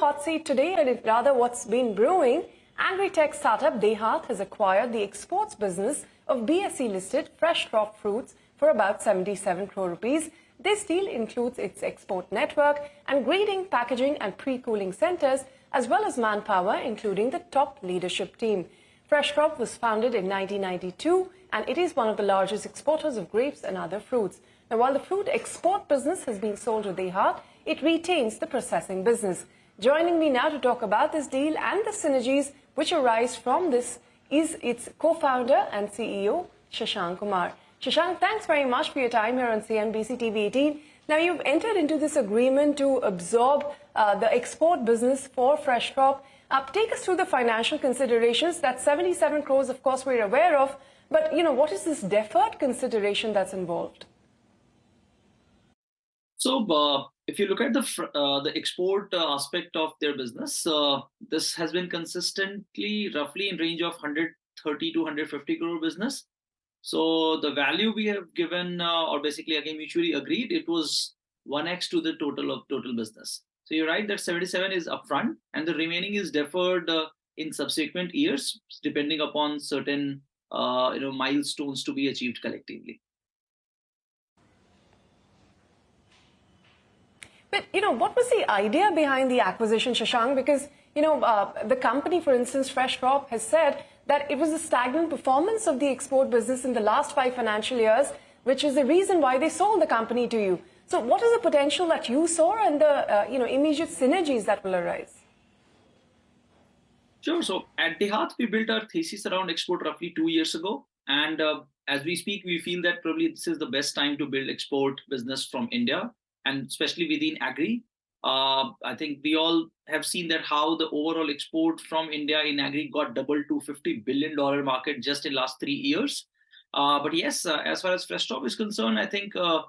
Hot seat today, and rather what's been brewing. Agritech startup Dehaat has acquired the exports business of BSE-listed FreshTrop Fruits for about 77 crore rupees. This deal includes its export network and grading, packaging and pre-cooling centers, as well as manpower, including the top leadership team. FreshTrop was founded in 1992, and it is one of the largest exporters of grapes and other fruits. Now, while the fruit export business has been sold to Dehaat, it retains the processing business. Joining me now to talk about this deal and the synergies which arise from this is its co-founder and CEO, Shashank Kumar. Shashank, thanks very much for your time here on CNBC-TV18. Now, you've entered into this agreement to absorb the export business for FreshTrop. Take us through the financial considerations. That 77 crores, of course, we're aware of. But, what is this deferred consideration that's involved? So, if you look at the export aspect of their business, this has been consistently roughly in range of 130 to 150 crore business. So the value we have given, or basically again mutually agreed, it was 1x to the total business. So you're right that 77 is upfront, and the remaining is deferred in subsequent years, depending upon certain milestones to be achieved collectively. But, what was the idea behind the acquisition, Shashank? Because, the company, for instance, FreshTrop, has said that it was the stagnant performance of the export business in the last 5 financial years, which is the reason why they sold the company to you. So what is the potential that you saw and the, immediate synergies that will arise? Sure. So at Dehaat, we built our thesis around export roughly 2 years ago. And as we speak, we feel that probably this is the best time to build export business from India, and especially within agri. I think we all have seen that how the overall export from India in agri got doubled to $50 billion market just in last 3 years. But yes, as far as FreshTrop is concerned, I think a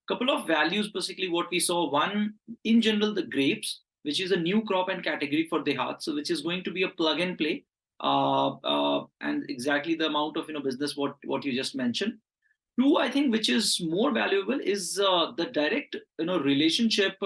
couple of values, basically what we saw. One, in general, the grapes, which is a new crop and category for Dehaat, so which is going to be a plug and play, and exactly the amount of business what you just mentioned. Two, I think, which is more valuable is the direct relationship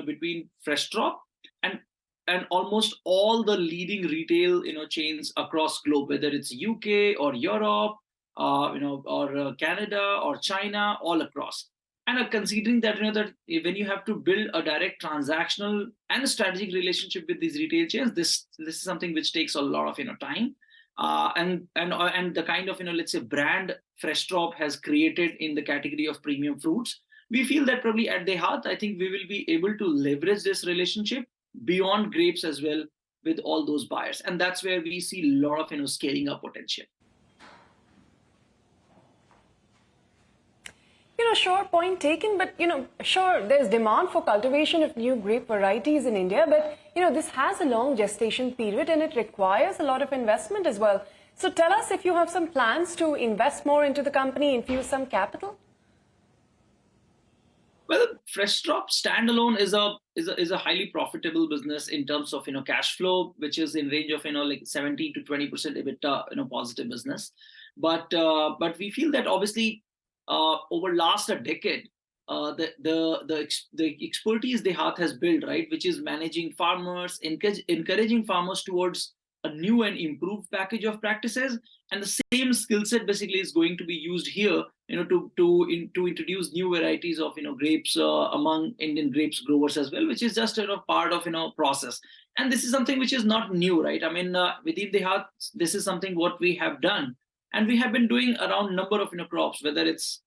between FreshTrop and almost all the leading retail chains across globe, whether it's UK or Europe, or Canada or China, all across. And considering that that when you have to build a direct transactional and strategic relationship with these retail chains, this is something which takes a lot of time. And the kind of let's say brand FreshTrop has created in the category of premium fruits, we feel that probably at Dehaat, I think we will be able to leverage this relationship beyond grapes as well with all those buyers, and that's where we see a lot of scaling up potential. Sure, point taken, but, sure, there's demand for cultivation of new grape varieties in India, but, this has a long gestation period and it requires a lot of investment as well. So tell us if you have some plans to invest more into the company, infuse some capital? Well, FreshTrop standalone is a highly profitable business in terms of cash flow, which is in range of like 17 to 20% EBITDA positive business. But we feel that obviously over last a decade, the expertise Dehaat has built, right, which is managing farmers, encouraging farmers towards a new and improved package of practices, and the same skill set basically is going to be used here, to introduce new varieties of grapes among Indian grapes growers as well, which is just part of process. And this is something which is not new, right? I mean, within Dehaat, this is something what we have done. And we have been doing around number of crops, whether it's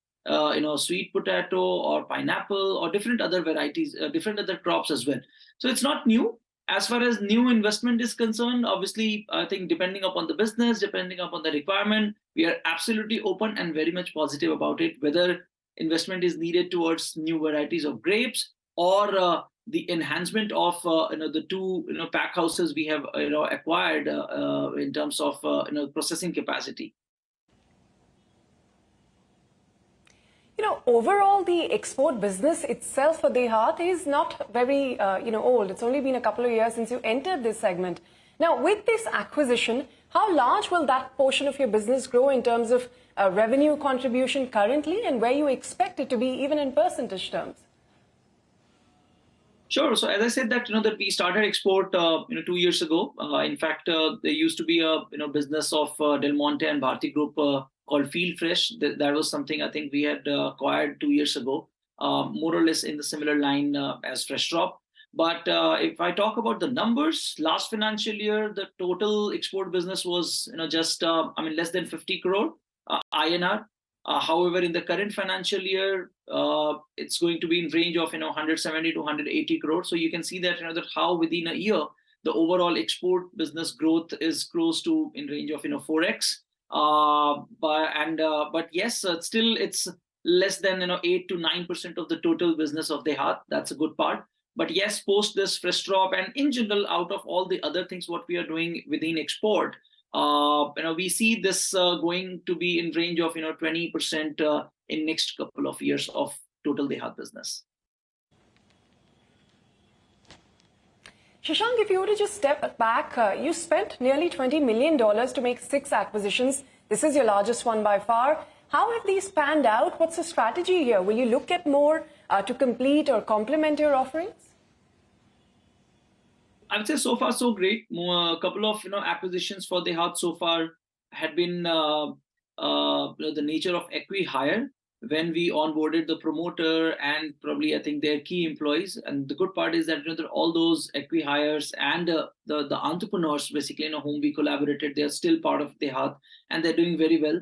sweet potato or pineapple or different other varieties, different other crops as well. So it's not new. As far as new investment is concerned, obviously, I think depending upon the business, depending upon the requirement, we are absolutely open and very much positive about it, whether investment is needed towards new varieties of grapes or the enhancement of the 2 pack houses we have acquired in terms of processing capacity. Overall, the export business itself for Dehaat is not very, old. It's only been a couple of years since you entered this segment. Now, with this acquisition, how large will that portion of your business grow in terms of revenue contribution currently, and where you expect it to be even in percentage terms? Sure. So as I said that that we started export 2 years ago. In fact, there used to be a business of Del Monte and Bharti Group called Field Fresh. That was something I think we had acquired 2 years ago, more or less in the similar line as FreshTrop. But if I talk about the numbers, last financial year the total export business was just less than 50 crore INR. However, in the current financial year, it's going to be in range of 170 to 180 crores. So you can see that that how within a year the overall export business growth is close to in range of 4x. But yes, still it's less than 8 to 9% of the total business of Dehaat. That's a good part. But yes, post this FreshTrop and in general, out of all the other things what we are doing within export, we see this going to be in range of 20% in next couple of years of total Dehaat business. Shashank, if you were to just step back, you spent nearly $20 million to make 6 acquisitions. This is your largest one by far. How have these panned out? What's the strategy here? Will you look at more to complete or complement your offerings? I would say so far so great. A couple of acquisitions for Dehaat so far had been the nature of acqui-hire when we onboarded the promoter and probably I think their key employees. And the good part is that that all those acqui-hires and the entrepreneurs basically whom we collaborated, they are still part of Dehaat and they're doing very well.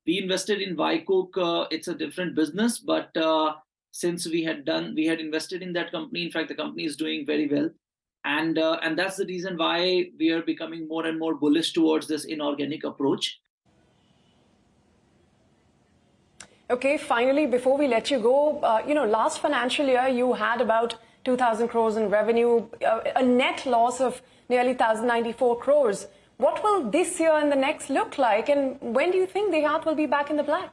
We invested in Vycook. It's a different business, but since we had invested in that company. In fact, the company is doing very well. And that's the reason why we are becoming more and more bullish towards this inorganic approach. Okay, finally, before we let you go, last financial year you had about 2,000 crores in revenue, a net loss of nearly 1,094 crores. What will this year and the next look like, and when do you think Dehaat will be back in the black?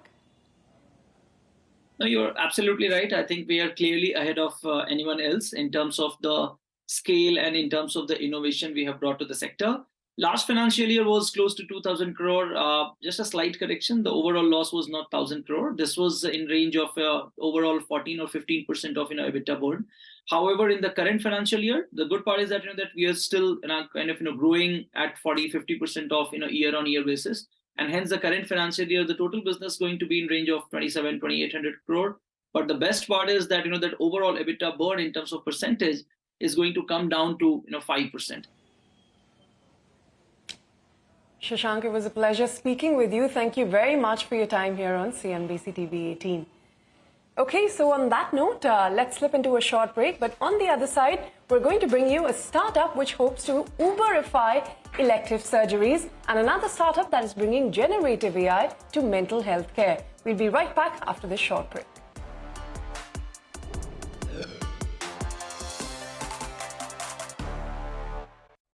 No, you're absolutely right. I think we are clearly ahead of anyone else in terms of the scale and in terms of the innovation we have brought to the sector. Last financial year was close to 2,000 crore. Just a slight correction. The overall loss was not 1,000 crore. This was in range of overall 14 or 15% of EBITDA burn. However, in the current financial year, the good part is that that we are still kind of growing at 40-50% of year-on-year basis, and hence the current financial year the total business is going to be in range of 2,800 crore. But the best part is that that overall EBITDA burn in terms of percentage is going to come down to 5%. Shashank, it was a pleasure speaking with you. Thank you very much for your time here on CNBC TV18. Okay, so on that note, let's slip into a short break. But on the other side, we're going to bring you a startup which hopes to Uberify elective surgeries and another startup that is bringing generative AI to mental health care. We'll be right back after this short break.